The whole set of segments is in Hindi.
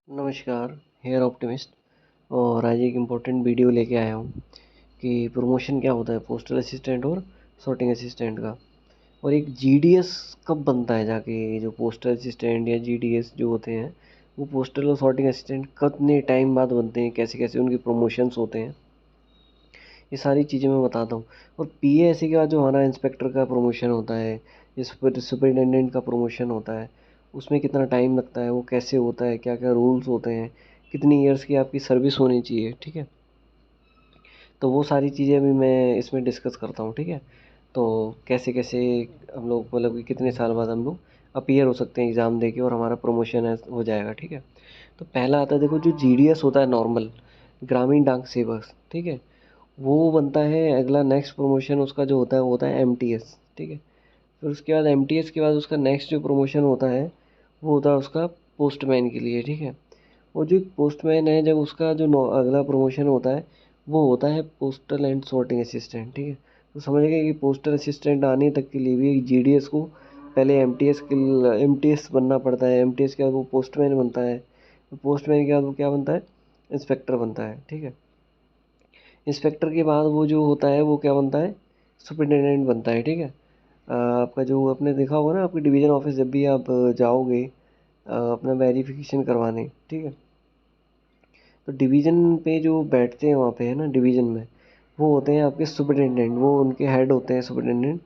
नमस्कार, हेयर ऑप्टिमिस्ट। और आज एक इम्पोर्टेंट वीडियो लेके आया हूँ कि प्रमोशन क्या होता है पोस्टल असिस्टेंट और सॉर्टिंग असिस्टेंट का, और एक जीडीएस कब बनता है जाके। जो पोस्टल असिस्टेंट या जीडीएस जो होते हैं वो पोस्टल और सॉर्टिंग असिस्टेंट कितने टाइम बाद बनते हैं, कैसे कैसे उनके प्रमोशंस होते हैं, ये सारी चीज़ें मैं बताता हूँ। और पीएएससी के बाद जो हमारा इंस्पेक्टर का प्रमोशन होता है या सुपरिटेंडेंट का प्रमोशन होता है, उसमें कितना टाइम लगता है, वो कैसे होता है, क्या क्या रूल्स होते हैं, कितनी ईयर्स की आपकी सर्विस होनी चाहिए, ठीक है। तो वो सारी चीज़ें अभी मैं इसमें डिस्कस करता हूँ, ठीक है। तो कैसे कैसे हम लोग मतलब कि कितने साल बाद हम लोग अपीयर हो सकते हैं एग्ज़ाम दे के और हमारा प्रमोशन है हो जाएगा, ठीक है। तो पहला आता है, देखो, जो जीडीएस होता है नॉर्मल, ग्रामीण डाक सेवक, ठीक है, वो बनता है अगला। नेक्स्ट प्रमोशन उसका जो होता है वो होता है एमटीएस, ठीक है। फिर उसके बाद एमटीएस के बाद उसका नेक्स्ट जो प्रमोशन होता है वो होता है उसका पोस्टमैन के लिए, ठीक है। वो जो पोस्टमैन है, जब उसका जो अगला प्रमोशन होता है वो होता है पोस्टल एंड सॉर्टिंग असिस्टेंट, ठीक है। तो समझ गए कि पोस्टल असिस्टेंट आने तक के लिए भी जीडीएस को पहले एमटीएस बनना पड़ता है। एमटीएस के बाद वो पोस्टमैन बनता है। पोस्टमैन के बाद वो क्या बनता है, इंस्पेक्टर बनता है, ठीक है। इंस्पेक्टर के बाद वो जो होता है वो क्या बनता है, सुपरिटेंडेंट बनता है, ठीक है। आपका जो आपने देखा होगा ना, आपकी डिवीज़न ऑफिस जब भी आप जाओगे अपना वेरिफिकेशन करवाने, ठीक है, तो डिवीज़न पे जो बैठते हैं वहाँ पे, है ना, डिवीज़न में वो होते हैं आपके सुपरिटेंडेंट, वो उनके हेड होते हैं सुपरिटेंडेंट।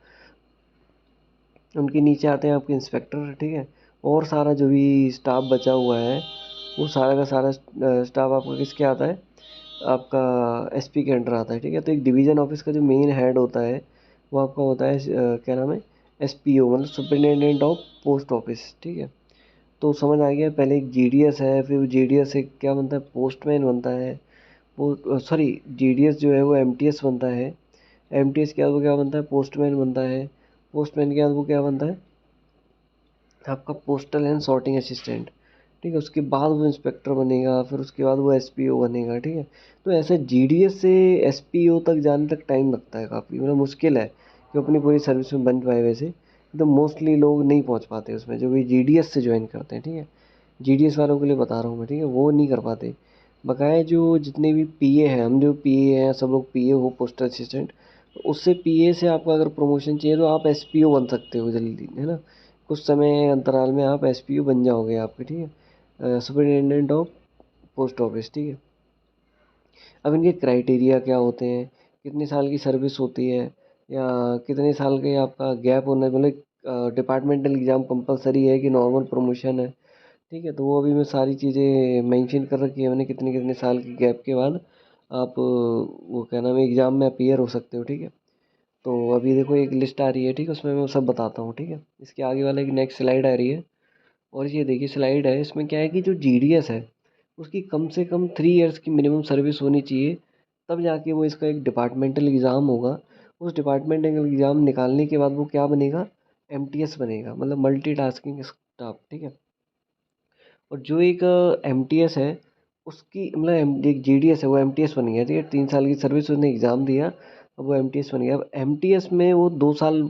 उनके नीचे आते हैं आपके इंस्पेक्टर, ठीक है। और सारा जो भी स्टाफ बचा हुआ है वो सारा का सारा स्टाफ आपका किसके आता है, आपका एसपी के अंडर आता है, ठीक है। तो एक डिवीज़न ऑफिस का जो मेन हेड होता है वो आपका होता है क्या नाम है, एसपीओ, मतलब सुपरिटेंडेंट ऑफ पोस्ट ऑफिस, ठीक है। तो समझ आ गया, पहले एक जीडीएस है, फिर जीडीएस से क्या बनता है, पोस्टमैन बनता है। सॉरी, जीडीएस जो है वो एमटीएस बनता है। एमटीएस के बाद वो क्या बनता है, पोस्टमैन बनता है। पोस्टमैन के बाद वो क्या बनता है, आपका पोस्टल एंड सॉर्टिंग असिस्टेंट, ठीक है। उसके बाद वो इंस्पेक्टर बनेगा, फिर उसके बाद वो एसपीओ बनेगा, ठीक है। तो ऐसे जीडीएस से एसपीओ तक जाने तक टाइम लगता है काफ़ी, मतलब मुश्किल है कि अपनी पूरी सर्विस में बन पाए वैसे। तो मोस्टली लोग नहीं पहुंच पाते उसमें, जो भी जीडीएस से ज्वाइन करते हैं, ठीक है। जीडीएस वालों के लिए बता रहा हूँ मैं, ठीक है, वो नहीं कर पाते। बकाया जो जितने भी पीए हैं, हम जो पीए हैं सब लोग पीए हो, पोस्टल असिस्टेंट, उससे पीए से आपको अगर प्रमोशन चाहिए तो आप एसपीओ बन सकते हो जल्दी, है ना। कुछ समय अंतराल में आप एसपीओ बन जाओगे आपके, ठीक है, सुपरिटेंडेंट ऑफ पोस्ट ऑफिस, ठीक है। अब इनके क्राइटेरिया क्या होते हैं, कितने साल की सर्विस होती है, या कितने साल के आपका गैप होना है, मतलब डिपार्टमेंटल एग्ज़ाम कंपलसरी है कि नॉर्मल प्रमोशन है, ठीक है। तो वो अभी मैं सारी चीज़ें मेंशन कर रखी है मैंने, कितने कितने साल के गैप के बाद आप वो क्या नाम है, एग्ज़ाम में अपीयर हो सकते हो, ठीक है। तो अभी देखो एक लिस्ट आ रही है, ठीक है, उसमें मैं वो सब बताता हूँ, ठीक है। इसके आगे वाला एक नेक्स्ट स्लाइड आ रही है, और ये देखिए स्लाइड है, इसमें क्या है कि जो जीडीएस है उसकी कम से कम 3 इयर्स की मिनिमम सर्विस होनी चाहिए, तब जाके वो इसका एक डिपार्टमेंटल एग्ज़ाम होगा। उस डिपार्टमेंटल एग्ज़ाम निकालने के बाद वो क्या बनेगा, एमटीएस बनेगा, मतलब मल्टी टास्किंग स्टाफ, ठीक है। और जो एक एमटीएस है उसकी मतलब एक जीडीएस है वो एमटीएस बन गया, ठीक है। 3 साल की सर्विस उसने एग्ज़ाम दिया, अब वो एमटीएस बन गया। अब एमटीएस में वो 2 साल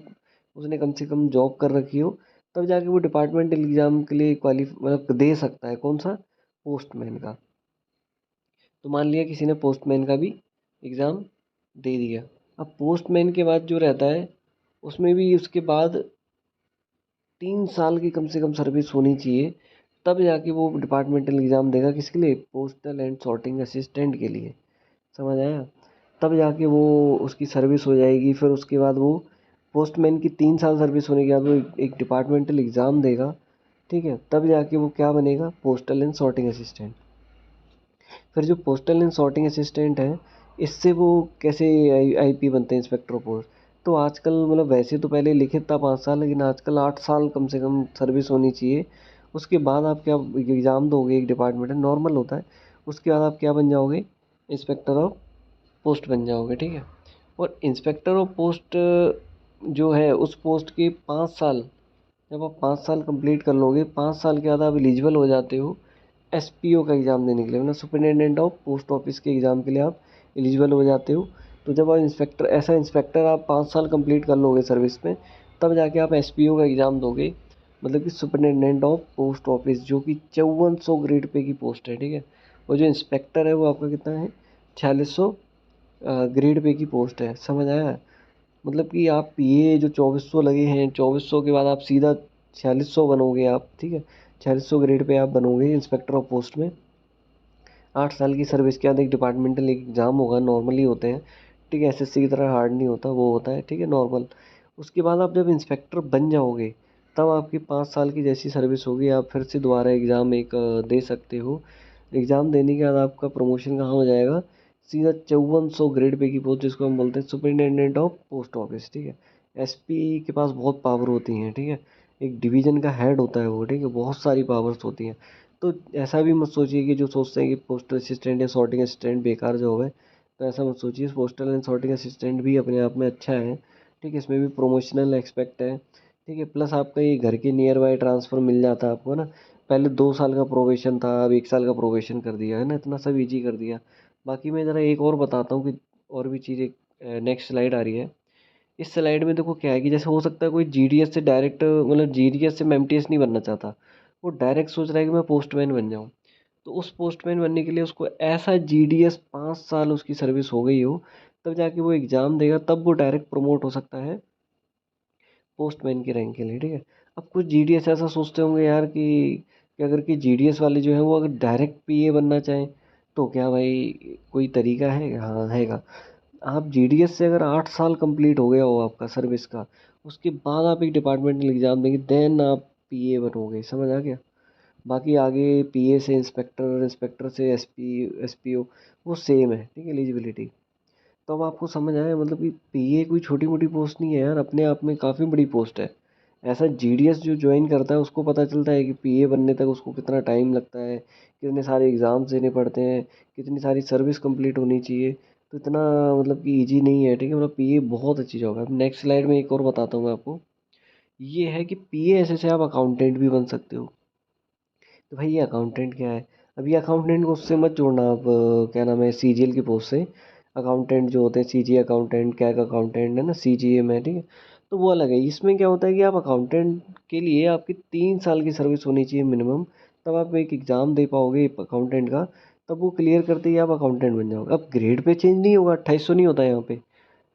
उसने कम से कम जॉब कर रखी हो, तब जाके वो डिपार्टमेंटल एग्ज़ाम के लिए मतलब दे सकता है, कौन सा, पोस्टमैन का। तो मान लिया किसी ने पोस्टमैन का भी एग्ज़ाम दे दिया। अब पोस्टमैन के बाद जो रहता है उसमें भी उसके बाद 3 साल की कम से कम सर्विस होनी चाहिए, तब जाके वो डिपार्टमेंटल एग्ज़ाम देगा, किसके लिए, पोस्टल एंड सॉर्टिंग असिस्टेंट के लिए। समझ आया। तब जाके वो उसकी सर्विस हो जाएगी, फिर उसके बाद वो पोस्टमैन की 3 साल सर्विस होने के बाद वो एक डिपार्टमेंटल एग्ज़ाम देगा, ठीक है। तब जाके वो क्या बनेगा, पोस्टल एंड सॉर्टिंग असिस्टेंट। फिर जो पोस्टल एंड सॉर्टिंग असिस्टेंट है, इससे वो कैसे आईपी बनते हैं, इंस्पेक्टर पोस्ट। तो आजकल मतलब वैसे तो पहले लिखित था 5 साल, लेकिन आजकल 8 साल कम से कम सर्विस होनी चाहिए। उसके बाद आप क्या एग्ज़ाम दोगे, एक डिपार्टमेंट है, नॉर्मल होता है। उसके बाद आप क्या बन जाओगे, इंस्पेक्टर ऑफ पोस्ट बन जाओगे, ठीक है। और इंस्पेक्टर ऑफ पोस्ट जो है उस पोस्ट के 5 साल, जब आप 5 साल कंप्लीट कर लोगे, 5 साल के बाद आप एलिजिबल हो जाते हो एसपीओ का एग्ज़ाम देने के लिए, मतलब सुपरिटेंडेंट ऑफ पोस्ट ऑफिस के एग्ज़ाम के लिए आप एलिजिबल हो जाते हो। तो जब आप इंस्पेक्टर, ऐसा इंस्पेक्टर आप 5 साल कंप्लीट कर लोगे सर्विस में, तब जाके आप एसपीओ का एग्ज़ाम दोगे। मतलब कि सुपरिटेंडेंट ऑफ पोस्ट ऑफिस, जो कि 5400 ग्रेड पे की पोस्ट है, ठीक है। और जो इंस्पेक्टर है वो आपका कितना है, 4600 ग्रेड पे की पोस्ट है, समझ आया। मतलब कि आप पीए जो 2400 लगे हैं, 2400 के बाद आप सीधा 4600 बनोगे आप, ठीक है। 4600 ग्रेड पे आप बनोगे इंस्पेक्टर ऑफ पोस्ट में। 8 साल की सर्विस के बाद एक डिपार्टमेंटल एग्ज़ाम होगा, नॉर्मली होते हैं, ठीक है। एसएससी की तरह हार्ड नहीं होता, वो होता है, ठीक है, नॉर्मल। उसके बाद आप जब इंस्पेक्टर बन जाओगे, तब आपकी 5 साल की जैसी सर्विस होगी, आप फिर से दोबारा एग्ज़ाम एक दे सकते हो। एग्ज़ाम देने के बाद आपका प्रमोशन कहाँ हो जाएगा, सीधा 5400 ग्रेड पे की पोस्ट, जिसको हम बोलते हैं सुपरिटेंडेंट ऑफ पोस्ट ऑफिस, ठीक है। एसपी के पास बहुत पावर होती हैं, ठीक है। एक डिवीज़न का हेड होता है वो, ठीक है, बहुत सारी पावर्स होती हैं। तो ऐसा भी मत सोचिए कि जो सोचते हैं कि पोस्टल असिस्टेंट या सॉर्टिंग असिस्टेंट बेकार जॉब है, तो ऐसा मत सोचिए। पोस्टल एंड सॉर्टिंग असिस्टेंट भी अपने आप में अच्छा है, ठीक है। इसमें भी प्रमोशनल एक्सपेक्ट है, ठीक है। प्लस आपका ये घर के नियर बाय ट्रांसफ़र मिल जाता है आपको ना। पहले 2 साल का प्रोबेशन था, अब 1 साल का प्रोबेशन कर दिया है ना, इतना सब ईजी कर दिया। बाकी मैं ज़रा एक और बताता हूँ कि और भी चीज़ें। नेक्स्ट स्लाइड आ रही है। इस स्लाइड में देखो क्या है कि जैसे हो सकता है कोई जीडीएस से डायरेक्ट, मतलब जीडीएस से एमटीएस नहीं बनना चाहता, वो डायरेक्ट सोच रहा है कि मैं पोस्टमैन बन जाऊँ। तो उस पोस्टमैन बनने के लिए उसको ऐसा जीडीएस 5 साल उसकी सर्विस हो गई हो, तब जाके वो एग्ज़ाम देगा, तब वो डायरेक्ट प्रमोट हो सकता है पोस्टमैन की रैंक के लिए, ठीक है। अब कुछ जीडीएस ऐसा सोचते होंगे यार कि अगर कि जीडीएस वाले जो है वो अगर डायरेक्ट पीए बनना चाहें, तो क्या भाई कोई तरीका है? हाँ हैगा। आप जीडीएस से अगर 8 साल कंप्लीट हो गया हो आपका सर्विस का, उसके बाद आप एक डिपार्टमेंटल एग्ज़ाम देंगे, देन आप पीए बनोगे, समझ आ गया। बाकी आगे पीए से इंस्पेक्टर, इंस्पेक्टर से एसपी, एसपीओ, वो सेम है, ठीक है, एलिजिबिलिटी। तो अब आपको समझ आया, मतलब कि पीए कोई छोटी मोटी पोस्ट नहीं है यार, अपने आप में काफ़ी बड़ी पोस्ट है। ऐसा जीडीएस जो ज्वाइन करता है उसको पता चलता है कि पीए बनने तक उसको कितना टाइम लगता है, कितने सारे एग्ज़ाम्स देने पड़ते हैं, कितनी सारी सर्विस कंप्लीट होनी चाहिए। तो इतना मतलब कि ईजी नहीं है, ठीक है। मतलब पीए बहुत अच्छी जॉब है। अब नेक्स्ट स्लाइड में एक और बताता हूँ मैं आपको। ये है कि पीए ऐसे से आप अकाउंटेंट भी बन सकते हो। तो भाई ये अकाउंटेंट क्या है? अब ये अकाउंटेंट को उससे मत जोड़ना आप, क्या नाम है, सीजीएल की पोस्ट से। अकाउंटेंट जो होते हैं, सीजी अकाउंटेंट, कैग अकाउंटेंट है ना, सीजीए में, ठीक है। तो वो अलग है। इसमें क्या होता है कि आप अकाउंटेंट के लिए आपकी 3 साल की सर्विस होनी चाहिए मिनिमम, तब आप एक एग्ज़ाम दे पाओगे अकाउंटेंट का। तब वो क्लियर करते ही आप अकाउंटेंट बन जाओगे। अब ग्रेड पे चेंज नहीं होगा, 2800 नहीं होता यहाँ पे।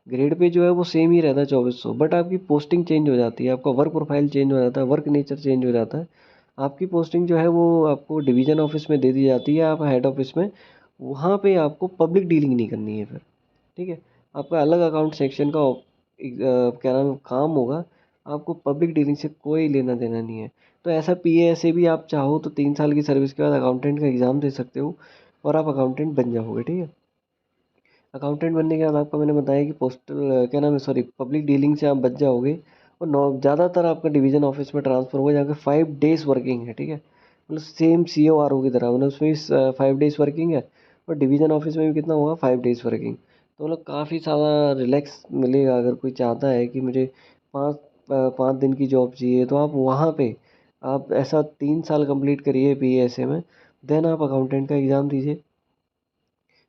ग्रेड पे जो है वो सेम ही रहता है, 2400। बट आपकी पोस्टिंग चेंज हो जाती है, आपका वर्क प्रोफाइल चेंज हो जाता है, वर्क नेचर चेंज हो जाता है। आपकी पोस्टिंग जो है वो आपको डिवीज़न ऑफिस में दे दी जाती है, आप हेड ऑफिस में। वहाँ पे आपको पब्लिक डीलिंग नहीं करनी है फिर, ठीक है। आपका अलग अकाउंट सेक्शन का क्या नाम काम होगा। आपको पब्लिक डीलिंग से कोई लेना देना नहीं है। तो ऐसा पीए से भी आप चाहो तो 3 साल की सर्विस के बाद अकाउंटेंट का एग्ज़ाम दे सकते हो, और आप अकाउंटेंट बन जाओगे, ठीक है। अकाउंटेंट बनने के बाद आपको मैंने बताया कि पोस्टल, क्या नाम है, सॉरी, पब्लिक डीलिंग से आप बच जाओगे। और नौ ज़्यादातर आपका डिवीज़न ऑफिस में ट्रांसफ़र होगा, जहाँ पे 5 डेज़ वर्किंग है, ठीक है। मतलब सेम सीओआरओ की तरह, मतलब उसमें भी 5 डेज़ वर्किंग है। और डिवीज़न ऑफिस में भी कितना होगा, 5 डेज़ वर्किंग। तो मतलब काफ़ी सारा रिलैक्स मिलेगा। अगर कोई चाहता है कि मुझे 5 दिन की जॉब चाहिए, तो आप वहाँ पे आप ऐसा 3 साल कंप्लीट करिए पीएएसए में, देन आप अकाउंटेंट का एग्ज़ाम दीजिए।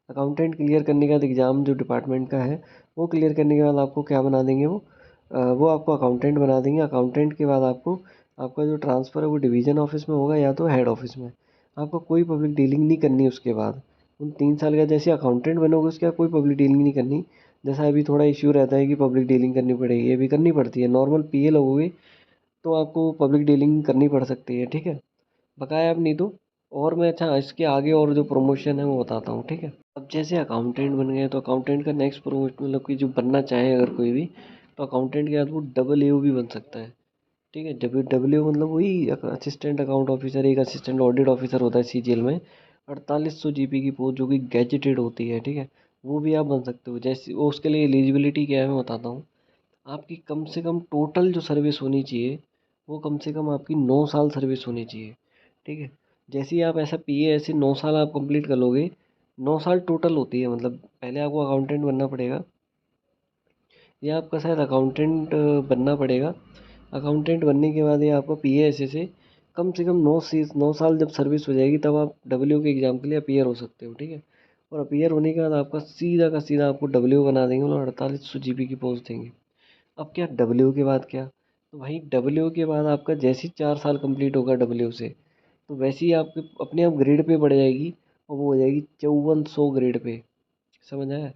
अकाउंटेंट क्लियर करने के बाद एग्ज़ाम जो डिपार्टमेंट का है, वो क्लियर करने के बाद आपको क्या बना देंगे वो आपको अकाउंटेंट बना देंगे। अकाउंटेंट के बाद आपको आपका जो ट्रांसफ़र है वो डिवीज़न ऑफिस में होगा या तो हेड ऑफिस में। आपको कोई पब्लिक डीलिंग नहीं करनी उसके बाद। उन 3 साल का जैसे अकाउंटेंट बनोगे उसके बाद कोई पब्लिक डीलिंग नहीं करनी। जैसा अभी थोड़ा इश्यू रहता है कि पब्लिक डीलिंग करनी पड़ेगी, ये भी करनी पड़ती है। नॉर्मल पीए लोगोगे तो आपको पब्लिक डीलिंग करनी पड़ सकती है, ठीक है। बकाया अब नहीं तो। और मैं अच्छा इसके आगे और जो प्रमोशन है वो बताता हूँ, ठीक है। अब जैसे अकाउंटेंट बन गए तो अकाउंटेंट का नेक्स्ट प्रमोशन, मतलब कि जो बनना चाहे अगर कोई भी, तो अकाउंटेंट के बाद वो डबल एओ भी बन सकता है, ठीक है। डब्ल्यू डब्ल्यू मतलब वही असिस्टेंट अकाउंट ऑफिसर, एक असिस्टेंट ऑडिट ऑफिसर होता है सीजीएल में। 4800 जीपी की पोस्ट जो कि गैजेटेड होती है, ठीक है। वो भी आप बन सकते हो। जैसे वो उसके लिए एलिजिबिलिटी क्या है मैं बताता हूँ। आपकी कम से कम टोटल जो सर्विस होनी चाहिए, वो कम से कम आपकी 9 साल सर्विस होनी चाहिए, ठीक है। जैसे ही आप ऐसा पीए, ऐसे 9 साल आप कंप्लीट कर लोगे। 9 साल टोटल होती है, मतलब पहले आपको अकाउंटेंट बनना पड़ेगा, या आपका शायद अकाउंटेंट बनना पड़ेगा। अकाउंटेंट बनने के बाद ये आपको पीए ऐसे से कम से कम 9 साल जब सर्विस हो जाएगी, तब आप डब्ल्यू के एग्ज़ाम के लिए अपीयर हो सकते हो, ठीक है। और अपीयर होने के बाद आपका सीधा का सीधा आपको डब्ल्यू बना देंगे और 4800 जीबी की पोस्ट देंगे। अब क्या डब्ल्यू के बाद क्या, तो भाई डब्ल्यू के बाद आपका जैसे ही 4 साल कंप्लीट होगा डब्ल्यू से, तो वैसे ही आपके अपने आप ग्रेड पे बढ़ जाएगी, और वो हो जाएगी 5400 ग्रेड पे। समझ आया?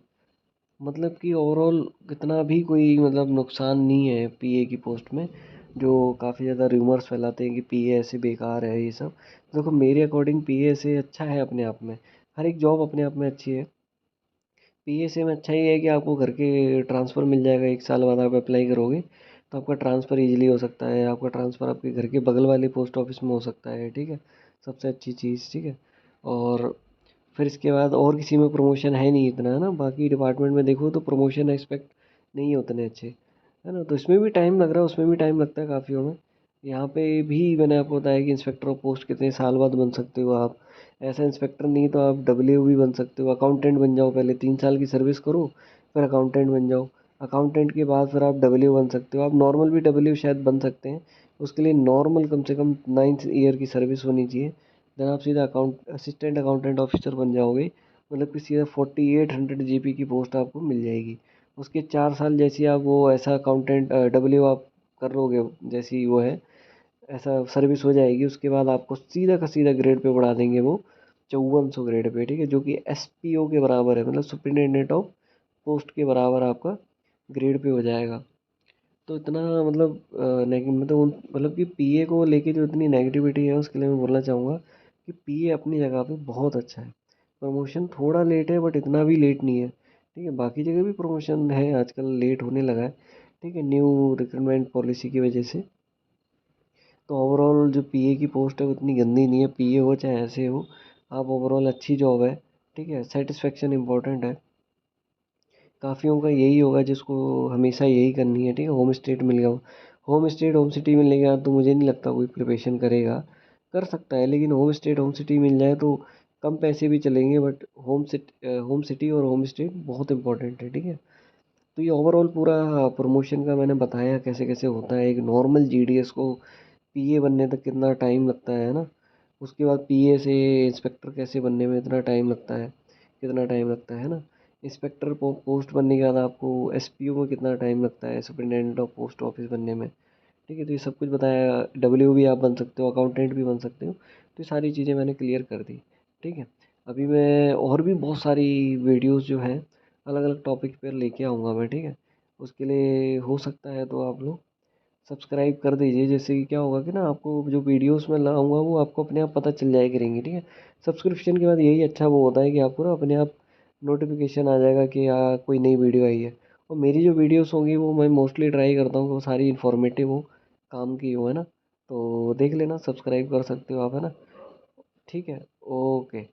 मतलब कि ओवरऑल कितना भी कोई मतलब नुकसान नहीं है पीए की पोस्ट में। जो काफ़ी ज़्यादा रूमर्स फैलाते हैं कि पीए ऐसे बेकार है ये सब, देखो मेरे अकॉर्डिंग पीए से अच्छा है अपने आप में। हर एक जॉब अपने आप में अच्छी है। पीए से में अच्छा ये है कि आपको घर के ट्रांसफ़र मिल जाएगा, 1 साल बाद आप अप्लाई करोगे तो आपका ट्रांसफ़र ईजिली हो सकता है। आपका ट्रांसफ़र आपके घर के बगल वाले पोस्ट ऑफिस में हो सकता है, ठीक है। सबसे अच्छी चीज़, ठीक है। और फिर इसके बाद और किसी में प्रमोशन है नहीं इतना, है ना। बाकी डिपार्टमेंट में देखो तो प्रमोशन एक्सपेक्ट नहीं है उतने अच्छे, है ना। तो इसमें भी टाइम लग रहा है, उसमें भी टाइम लगता है काफ़ियों में। यहाँ पे भी मैंने आपको बताया कि इंस्पेक्टर ऑफ पोस्ट कितने साल बाद बन सकते हो आप। ऐसा इंस्पेक्टर नहीं तो आप डब्ल्यू भी बन सकते हो, अकाउंटेंट बन जाओ, पहले 3 साल की सर्विस करो, फिर अकाउंटेंट बन जाओ। अकाउंटेंट के बाद फिर आप डब्ल्यू बन सकते हो। आप नॉर्मल भी डब्ल्यू शायद बन सकते हैं, उसके लिए नॉर्मल कम से कम 9 ईयर की सर्विस होनी चाहिए। देन आप सीधा असिस्टेंट अकाउंटेंट ऑफिसर बन जाओगे। मतलब कि सीधा 4800 जीपी की पोस्ट आपको मिल जाएगी। उसके 4 साल जैसी आप वो ऐसा अकाउंटेंट डब्ल्यू आप कर लोगे, जैसी वो है ऐसा सर्विस हो जाएगी, उसके बाद आपको सीधा का सीधा ग्रेड पे बढ़ा देंगे वो 5400 ग्रेड पे, ठीक है। जो कि एसपीओ के बराबर है, मतलब सुपरिटेंडेंट ऑफ पोस्ट के बराबर आपका ग्रेड पे हो जाएगा। तो इतना मतलब मतलब कि पीए को लेके जो इतनी नेगेटिविटी है उसके लिए मैं बोलना चाहूँगा कि पीए अपनी जगह पे बहुत अच्छा है। प्रमोशन थोड़ा लेट है बट इतना भी लेट नहीं है, ठीक है। बाकी जगह भी प्रमोशन है, आजकल लेट होने लगा है, ठीक है, न्यू रिक्रूटमेंट पॉलिसी की वजह से। तो ओवरऑल जो पीए की पोस्ट है वो इतनी गंदी नहीं है, पीए हो चाहे ऐसे हो, आप ओवरऑल अच्छी जॉब है, ठीक है। सेटिस्फेक्शन इंपॉर्टेंट है। काफ़ियों का यही होगा जिसको हमेशा यही करनी है, ठीक है। होम स्टेट मिल गया, होम स्टेट होम सिटी मिलने के बाद तो मुझे नहीं लगता कोई प्रिपरेशन करेगा। कर सकता है लेकिन होम स्टेट होम सिटी मिल जाए तो कम पैसे भी चलेंगे, बट होम सिटी और होम स्टेट बहुत इंपॉर्टेंट है, ठीक है। तो ये ओवरऑल पूरा प्रमोशन का मैंने बताया कैसे कैसे होता है। एक नॉर्मल जीडीएस को पीए बनने तक कितना टाइम लगता है ना। उसके बाद पीए से इंस्पेक्टर कैसे बनने में इतना टाइम लगता है, कितना टाइम लगता है ना। इंस्पेक्टर पोस्ट बनने के बाद आपको एसपीओ में कितना टाइम लगता है, सुपरिटेंडेंट ऑफ पोस्ट ऑफिस बनने में, ठीक है। तो ये सब कुछ बताया। डब्ल्यू भी आप बन सकते हो, अकाउंटेंट भी बन सकते हो। तो ये सारी चीज़ें मैंने क्लियर कर दी, ठीक है। अभी मैं और भी बहुत सारी वीडियोस जो हैं अलग अलग टॉपिक पर लेके आऊँगा मैं, ठीक है। उसके लिए हो सकता है तो आप लोग सब्सक्राइब कर दीजिए, जिससे कि क्या होगा कि ना आपको जो वीडियोस मैं लाऊंगा वो आपको अपने आप पता चल जाया करेंगे, ठीक है। सब्सक्रिप्शन के बाद यही अच्छा वो होता है कि आपको ना अपने आप नोटिफिकेशन आ जाएगा कि कोई नई वीडियो आई है। और मेरी जो वीडियोस होंगी वो मैं मोस्टली ट्राई करता हूँ कि वो सारी इन्फॉर्मेटिव हो, काम की हो, है ना। तो देख लेना, सब्सक्राइब कर सकते हो आप, है ना। ठीक है। ओके।